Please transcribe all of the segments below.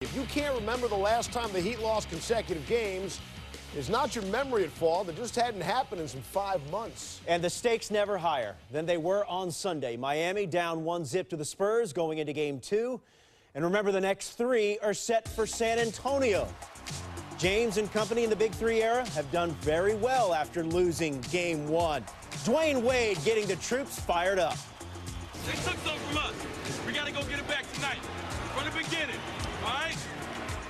If you can't remember the last time the Heat lost consecutive games, it's not your memory at fault. It just hadn't happened in some 5 months. And the stakes never higher than they were on Sunday. Miami down 1-0 to the Spurs going into Game 2. And remember, the next 3 are set for San Antonio. James and company in the Big 3 era have done very well after losing Game 1. Dwayne Wade getting the troops fired up. They took something from us. We got to go get it back tonight. From the beginning, all right?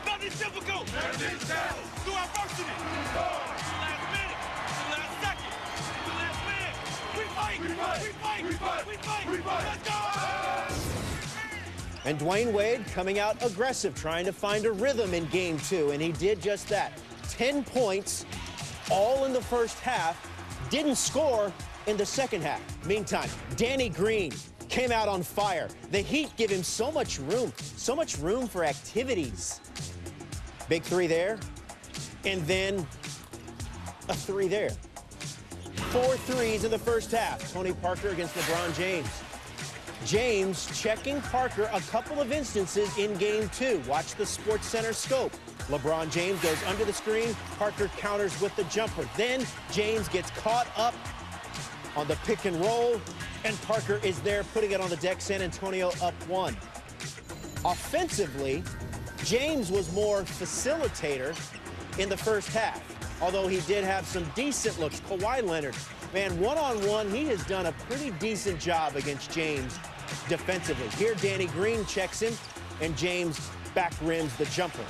Nothing's difficult. Everything's down. Do our varsity. The last minute. The last second. The last minute. We fight. We fight. We fight. We fight. We fight. We fight. Let's go. And Dwayne Wade coming out aggressive, trying to find a rhythm in Game 2, and he did just that. 10 points, all in the first half, didn't score in the second half. Meantime, Danny Green came out on fire. The Heat give him so much room for activities. Big 3 there, and then a 3 there. 4 threes in the first half. Tony Parker against LeBron James. James checking Parker a couple of instances in Game 2. Watch the SportsCenter scope. LeBron James goes under the screen. Parker counters with the jumper. Then James gets caught up on the pick and roll, and Parker is there putting it on the deck. San Antonio up 1. Offensively, James was more facilitator in the first half, although he did have some decent looks. Kawhi Leonard, man, one-on-one, he has done a pretty decent job against James defensively. Here, Danny Green checks him, and James back rims the jumper.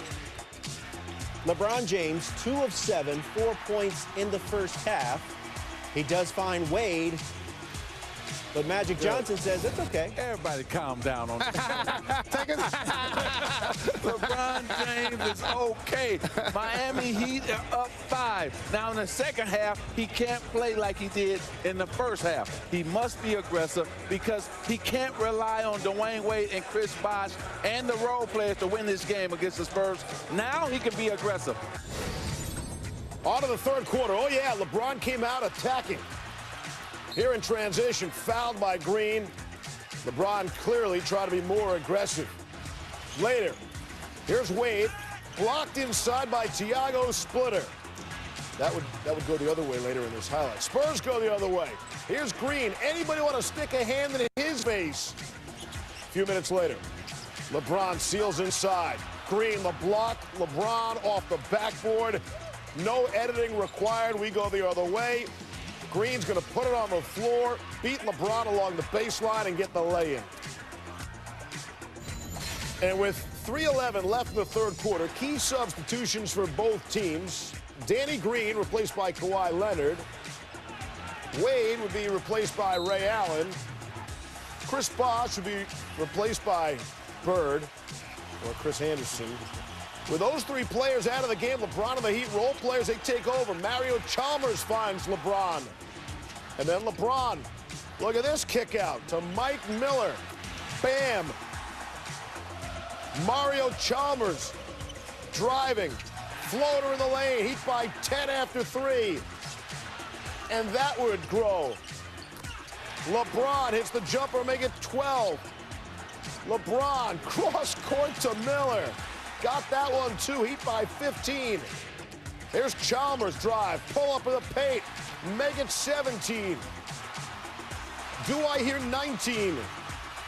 LeBron James, 2 of 7, 4 points in the first half. He does find Wade, but Magic Johnson says it's okay. Everybody calm down on that. LeBron James is okay. Miami Heat are up 5. Now in the second half, he can't play like he did in the first half. He must be aggressive because he can't rely on Dwayne Wade and Chris Bosh and the role players to win this game against the Spurs. Now he can be aggressive. On to the third quarter. Oh, yeah, LeBron came out attacking. Here in transition, fouled by Green. LeBron clearly tried to be more aggressive. Later, here's Wade, blocked inside by Thiago Splitter. That would go the other way later in this highlight. Spurs go the other way. Here's Green. Anybody want to stick a hand in his face? A few minutes later, LeBron seals inside. Green, the block. LeBron off the backboard. No editing required. We go the other way. Green's going to put it on the floor, beat LeBron along the baseline, and get the lay-in. And with 3:11 left in the third quarter, key substitutions for both teams. Danny Green replaced by Kawhi Leonard. Wade would be replaced by Ray Allen. Chris Bosh would be replaced by Bird or Chris Anderson. With those 3 players out of the game, LeBron and the Heat role players, they take over. Mario Chalmers finds LeBron. And then LeBron, look at this kick out to Mike Miller. Bam. Mario Chalmers driving. Floater in the lane. Heat by 10 after 3. And that would grow. LeBron hits the jumper, make it 12. LeBron cross court to Miller. Got that one, too. Heat by 15. Here's Chalmers drive. Pull up in the paint. Make it 17. Do I hear 19?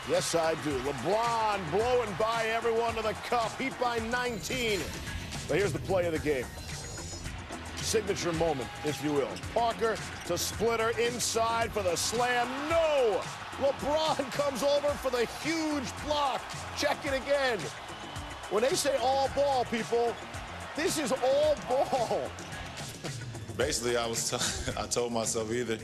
Yes, I do. LeBron blowing by everyone to the cup. Heat by 19. But here's the play of the game. Signature moment, if you will. Parker to Splitter inside for the slam. No! LeBron comes over for the huge block. Check it again. When they say all ball, people, this is all ball. Basically, I told myself either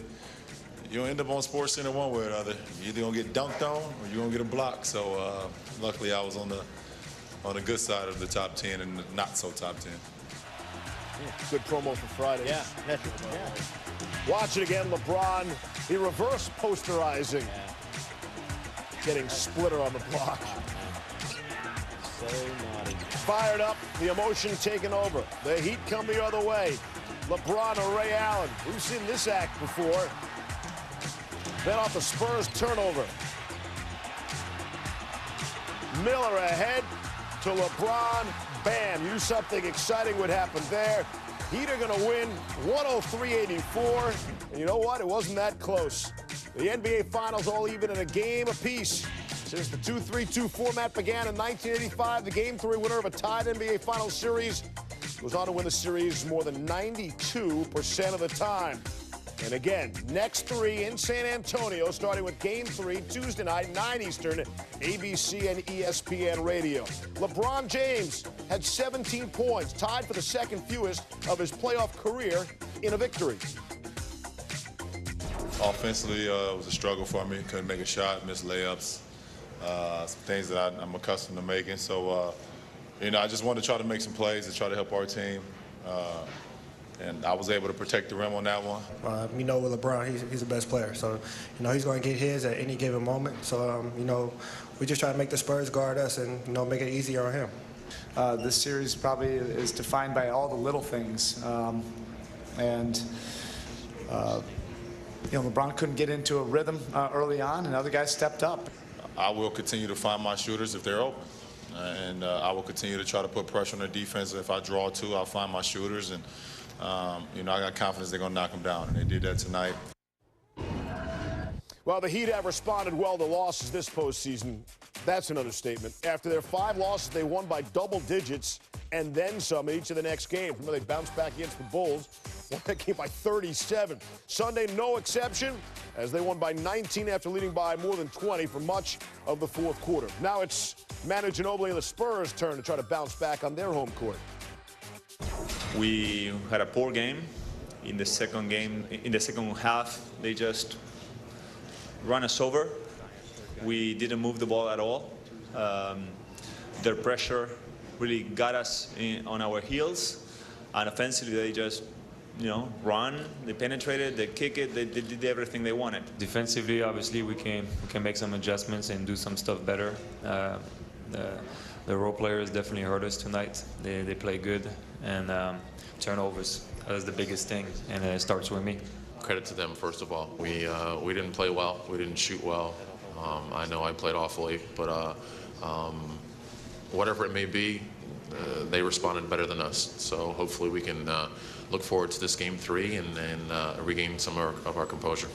you'll end up on SportsCenter one way or the other. You're either gonna get dunked on or you're gonna get a block. So luckily, I was on the good side of the top 10 and not so top 10. Good promo for Friday. Yeah. Watch it again, LeBron. He reverse posterizing. Getting Splitter on the block. So naughty. Fired up, the emotion taken over. The Heat come the other way. LeBron or Ray Allen. We've seen this act before. Then off the Spurs turnover. Miller ahead. to LeBron. Bam, you knew something exciting would happen there. Heat are going to win 103-84. And you know what? It wasn't that close. The NBA Finals all even in a game apiece. Since the 2-3-2 format began in 1985, the Game 3 winner of a tied NBA Finals series goes on to win the series more than 92% of the time. And again, next 3 in San Antonio, starting with Game 3, Tuesday night, 9 Eastern, ABC and ESPN Radio. LeBron James had 17 points, tied for the second fewest of his playoff career in a victory. Offensively, it was a struggle for me. Couldn't make a shot, missed layups, some things that I'm accustomed to making. So, I just wanted to try to make some plays to try to help our team. And I was able to protect the rim on that one. With LeBron, he's the best player. So, he's going to get his at any given moment. So, we just try to make the Spurs guard us and, make it easier on him. This series probably is defined by all the little things. LeBron couldn't get into a rhythm early on, and other guys stepped up. I will continue to find my shooters if they're open. And I will continue to try to put pressure on their defense. If I draw 2, I'll find my shooters. And, I got confidence they're going to knock them down. And they did that tonight. Well, the Heat have responded well to losses this postseason. That's an understatement. After their 5 losses, they won by double digits and then some in each of the next games. Remember, they bounced back against the Bulls. Won that game by 37. Sunday, no exception, as they won by 19 after leading by more than 20 for much of the fourth quarter. Now it's Manu Ginobili and the Spurs' turn to try to bounce back on their home court. We had a poor game. In the second half, they just run us over. We didn't move the ball at all. Their pressure really got us on our heels. And offensively, they just, run, they penetrated, they kick it, they did everything they wanted. Defensively, obviously, we can make some adjustments and do some stuff better. The role players definitely hurt us tonight. They play good, and turnovers is the biggest thing, and it starts with me. Credit to them, first of all. We didn't play well. We didn't shoot well. I know I played awfully, but whatever it may be, they responded better than us. So hopefully we can look forward to this Game 3 and regain some of our composure.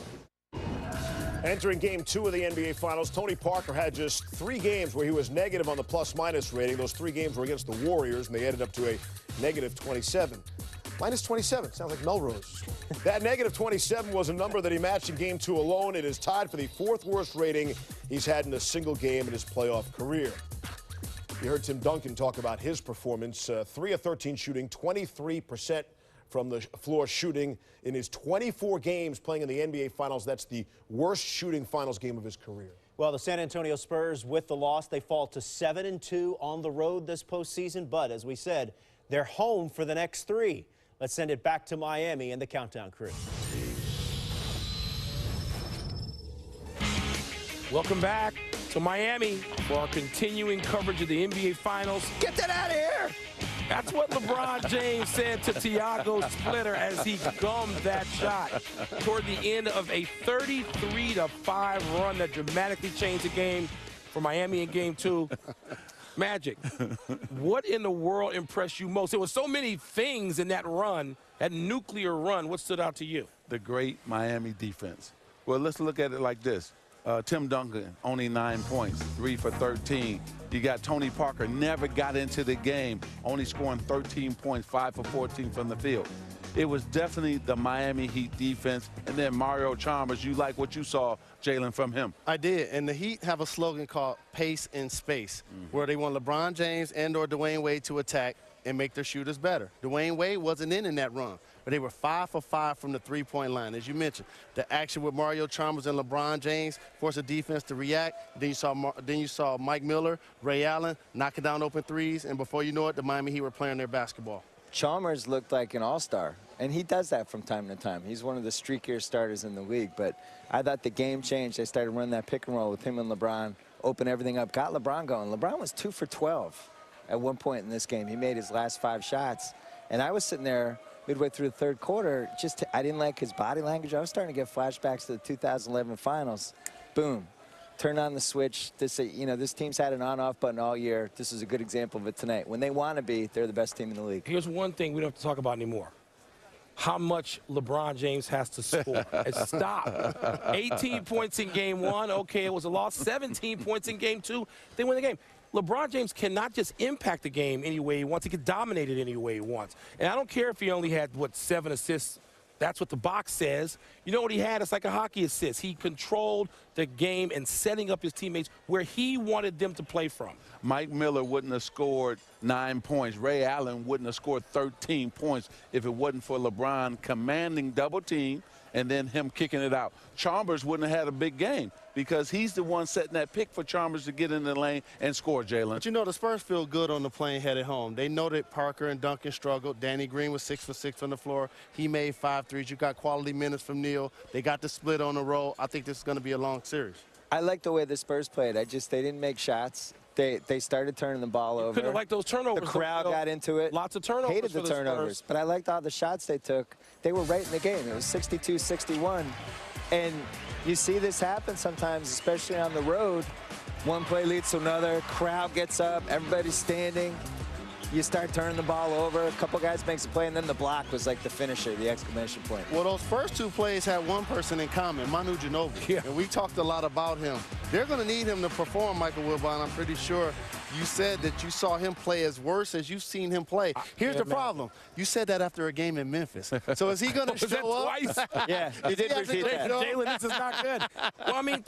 Entering Game 2 of the NBA Finals, Tony Parker had just 3 games where he was negative on the plus-minus rating. Those 3 games were against the Warriors, and they ended up to a negative 27. Minus 27, sounds like Melrose. That negative 27 was a number that he matched in Game 2 alone. It is tied for the 4th worst rating he's had in a single game in his playoff career. You heard Tim Duncan talk about his performance. 3 of 13 shooting, 23% from the floor shooting in his 24 games playing in the NBA Finals. That's the worst shooting finals game of his career. Well, the San Antonio Spurs, with the loss, they fall to 7-2 on the road this postseason. But as we said, they're home for the next 3. Let's send it back to Miami and the Countdown crew. Welcome back to Miami for our continuing coverage of the NBA Finals. Get that out of here! That's what LeBron James said to Thiago Splitter as he gummed that shot toward the end of a 33-5 run that dramatically changed the game for Miami in Game 2. Magic, what in the world impressed you most? There were so many things in that run, that nuclear run. What stood out to you? The great Miami defense. Well, let's look at it like this. Tim Duncan, only 9 points, 3 for 13. You got Tony Parker, never got into the game, only scoring 13 points, 5 for 14 from the field. It was definitely the Miami Heat defense. And then Mario Chalmers, you like what you saw, Jalen, from him? I did. And the Heat have a slogan called pace in space, where they want LeBron James and or Dwayne Wade to attack and make their shooters better. Dwayne Wade wasn't in that run, but they were 5 for 5 from the three-point line. As you mentioned, the action with Mario Chalmers and LeBron James forced the defense to react. Then you saw Mike Miller, Ray Allen knocking down open threes, and before you know it, the Miami Heat were playing their basketball. Chalmers looked like an all-star, and he does that from time to time. He's one of the streakier starters in the league, but I thought the game changed. They started running that pick and roll with him and LeBron, open everything up, got LeBron going. LeBron was 2 for 12 at one point in this game. He made his last 5 shots, and I was sitting there midway through the third quarter, I didn't like his body language. I was starting to get flashbacks to the 2011 finals. Boom. turn on the switch. This team's had an on-off button all year. This is a good example of it tonight. When they want to be, they're the best team in the league. Here's one thing we don't have to talk about anymore. How much LeBron James has to score. Stop. 18 points in game 1. Okay, it was a loss. 17 points in game 2. They win the game. LeBron James cannot just impact the game any way he wants. He can dominate it any way he wants. And I don't care if he only had, 7 assists. That's what the box says. You know what he had? It's like a hockey assist. He controlled the game and setting up his teammates where he wanted them to play from. Mike Miller wouldn't have scored 9 points. Ray Allen wouldn't have scored 13 points if it wasn't for LeBron commanding double team and then him kicking it out. Chalmers wouldn't have had a big game because he's the one setting that pick for Chalmers to get in the lane and score, Jalen. But you know, the Spurs feel good on the plane headed home. They know that Parker and Duncan struggled. Danny Green was 6 for 6 on the floor. He made 5 threes. You got quality minutes from Neal. They got the split on the roll. I think this is going to be a long series. I like the way the Spurs played. They didn't make shots. They started turning the ball over. Couldn't like those turnovers. The crowd got into it. Lots of turnovers. Hated the turnovers, but I liked all the shots they took. They were right in the game. It was 62-61. And you see this happen sometimes, especially on the road. One play leads to another. Crowd gets up. Everybody's standing. You start turning the ball over. A couple guys makes a play, and then the block was like the finisher, the exclamation point. Well, those first 2 plays had one person in common, Manu Ginobili. Yeah. And we talked a lot about him. They're going to need him to perform, Michael Wilbon. I'm pretty sure you said that you saw him play as worse as you've seen him play. Here's the problem. You said that after a game in Memphis. So is he going to show up? Twice? Yeah, he did repeat that. Jalen, this is not good. Well, I mean,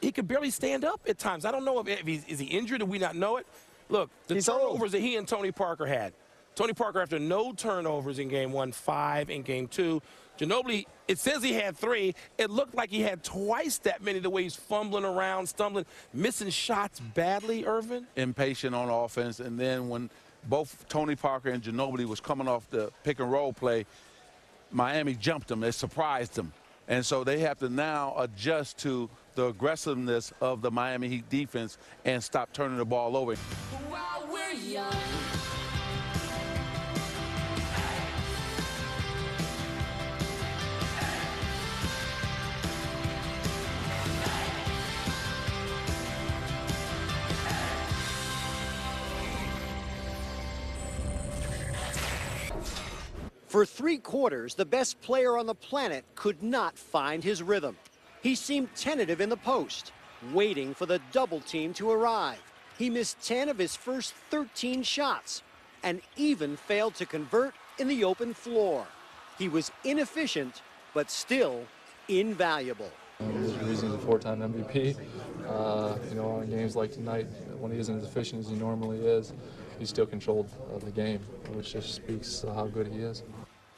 he could barely stand up at times. I don't know if is he injured? Do we not know it? Look, the turnovers that he and Tony Parker had. Tony Parker, after no turnovers in game 1, 5 in game 2. Ginobili, it says he had 3. It looked like he had twice that many the way he's fumbling around, stumbling, missing shots badly, Irvin. Impatient on offense, and then when both Tony Parker and Ginobili was coming off the pick and roll play, Miami jumped them. They surprised them. And so they have to now adjust to the aggressiveness of the Miami Heat defense and stop turning the ball over. While we're young. For 3 quarters, the best player on the planet could not find his rhythm. He seemed tentative in the post, waiting for the double team to arrive. He missed 10 of his first 13 shots and even failed to convert in the open floor. He was inefficient, but still invaluable. There's a reason he's a 4-time MVP. In games like tonight, when he isn't as efficient as he normally is, he still controlled the game, which just speaks to how good he is.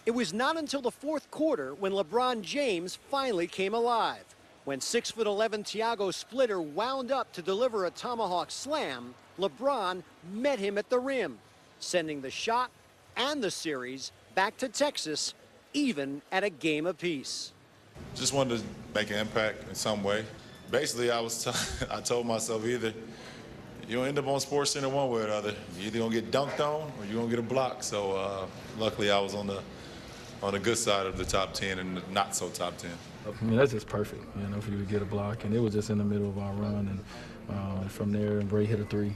It was not until the 4th quarter when LeBron James finally came alive. When 6'11" Thiago Splitter wound up to deliver a tomahawk slam, LeBron met him at the rim, sending the shot and the series back to Texas, even at a game apiece. Just wanted to make an impact in some way. Basically, I told myself either you'll end up on SportsCenter one way or the other. You're either gonna get dunked on or you're gonna get a block. So luckily, I was on the good side of the top 10 and not so top 10. I mean, that's just perfect, for you to get a block. And it was just in the middle of our run. And from there, Bray hit a 3,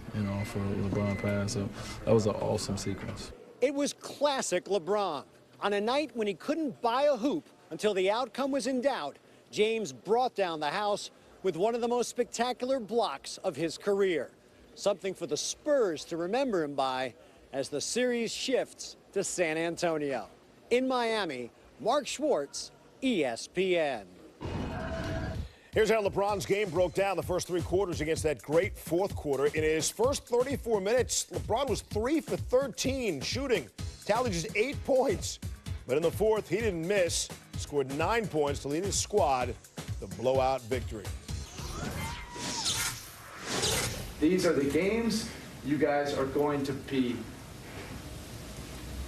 for LeBron pass. So that was an awesome sequence. It was classic LeBron. On a night when he couldn't buy a hoop until the outcome was in doubt, James brought down the house with one of the most spectacular blocks of his career. Something for the Spurs to remember him by as the series shifts to San Antonio. In Miami, Mark Schwartz, ESPN. Here's how LeBron's game broke down the first 3 quarters against that great 4th quarter. In his first 34 minutes, LeBron was 3 for 13 shooting, tallied just 8 points. But in the 4th, he didn't miss, scored 9 points to lead his squad to blowout victory. These are the games you guys are going to be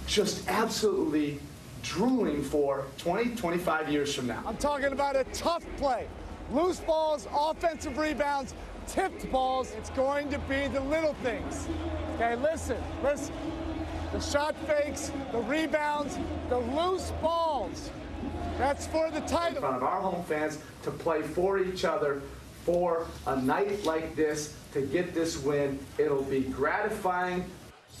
just absolutely drooling for 20, 25 years from now. I'm talking about a tough play. Loose balls, offensive rebounds, tipped balls. It's going to be the little things. Okay, listen. The shot fakes, the rebounds, the loose balls. That's for the title. In front of our home fans to play for each other for a night like this to get this win. It'll be gratifying